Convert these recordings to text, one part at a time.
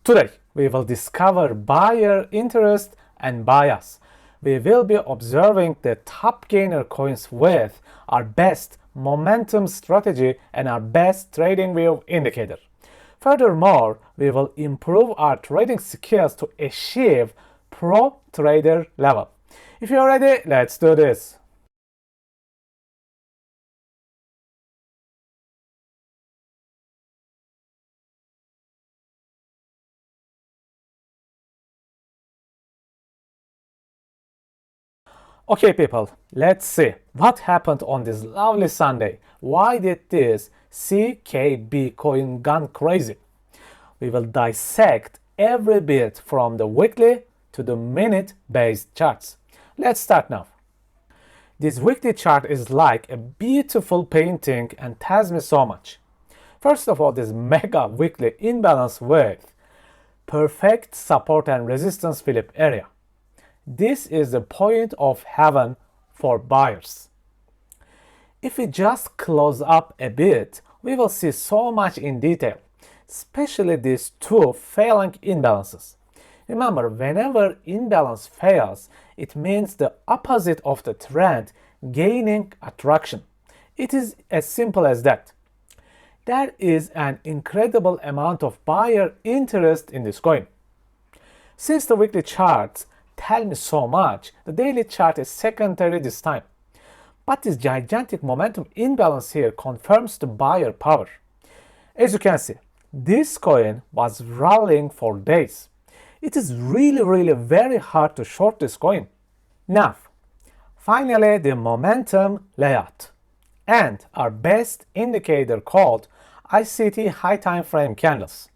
Today, we will discover buyer interest and bias. We will be observing the top gainer coins with our best momentum strategy and our best TradingView indicator. Furthermore, we will improve our trading skills to achieve pro trader level. If you're ready, let's do this. Okay people, let's see what happened on this lovely Sunday. Why did this CKB coin gone crazy? We will dissect every bit from the weekly to the minute based charts. Let's start now. This weekly chart is like a beautiful painting and tells me so much. First of all, this mega weekly imbalance with perfect support and resistance flip area. This is the point of heaven for buyers. If we just close up a bit, we will see so much in detail, especially these two failing imbalances. Remember, whenever imbalance fails, it means the opposite of the trend gaining attraction. It is as simple as that. There is an incredible amount of buyer interest in this coin. Since the weekly charts tell me so much, the daily chart is secondary this time. But this gigantic momentum imbalance here confirms the buyer power. As you can see, this coin was rallying for days. It is really very hard to short this coin. Now, finally the momentum layout and our best indicator called ICT high time frame candles.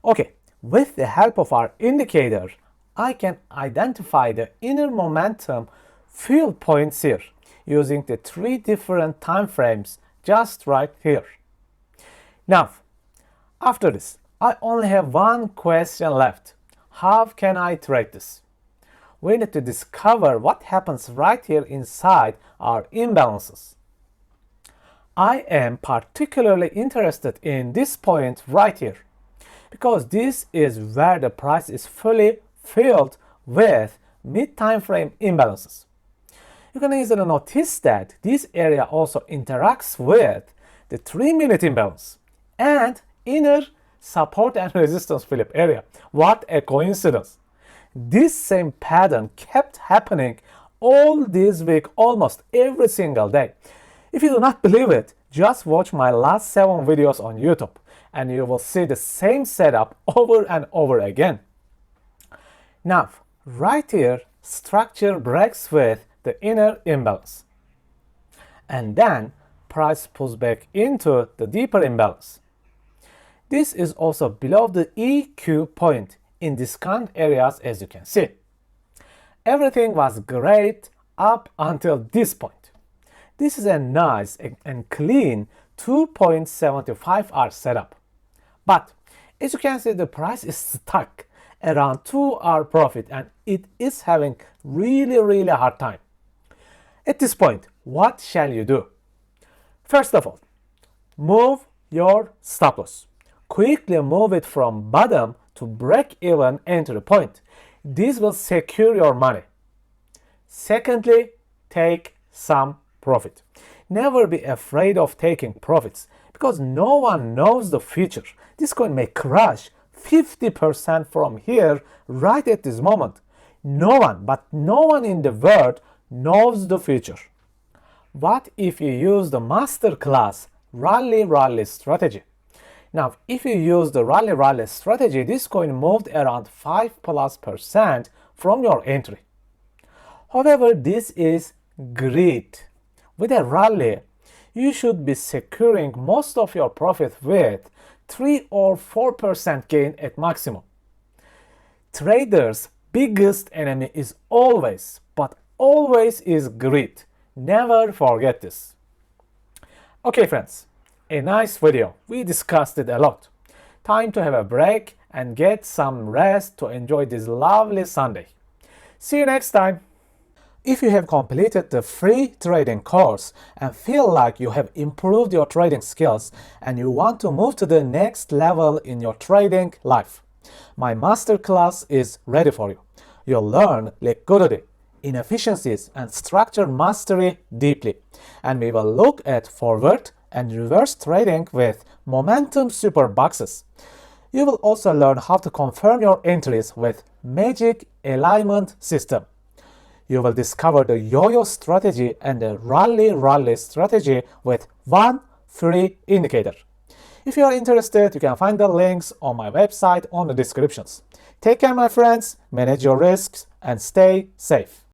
Okay, with the help of our indicator, I can identify the inner momentum field points here using the three different time frames just right here. Now, after this, I only have one question left. How can I trade this? We need to discover what happens right here inside our imbalances. I am particularly interested in this point right here because this is where the price is fully filled with mid-time frame imbalances. You can easily notice that this area also interacts with the 3-minute imbalance and inner support and resistance flip area. What a coincidence! This same pattern kept happening all this week, almost every single day. If you do not believe it, just watch my last 7 videos on YouTube and you will see the same setup over and over again. Now, right here, structure breaks with the inner imbalance. And then, price pulls back into the deeper imbalance. This is also below the EQ point in discount areas, as you can see. Everything was great up until this point. This is a nice and clean 2.75 hour setup. But, as you can see, the price is stuck around 2 hour profit and it is having really hard time. At this point, what shall you do? First of all, move your stop loss. Quickly move it from bottom to break even entry point. This will secure your money. Secondly, take some profit. Never be afraid of taking profits because no one knows the future. This coin may crash 50% from here right at this moment. No one in the world knows the future. What if you use the MASTERCLASS rally strategy? Now, if you use the rally strategy, this coin moved around 5+% from your entry. However, this is greed. With a rally, you should be securing most of your profit with 3 or 4% gain at maximum. Traders' biggest enemy is always, but always is greed. Never forget this. Okay friends, a nice video. We discussed it a lot. Time to have a break and get some rest to enjoy this lovely Sunday. See you next time. If you have completed the free trading course and feel like you have improved your trading skills and you want to move to the next level in your trading life, My masterclass is ready for you. You'll learn liquidity, inefficiencies, and structure mastery deeply. And we will look at forward and reverse trading with momentum super boxes. You will also learn how to confirm your entries with magic alignment system. You will discover the yo-yo strategy and the rally strategy with one free indicator. If you are interested, you can find the links on my website on the descriptions. Take care, my friends, manage your risks, and stay safe.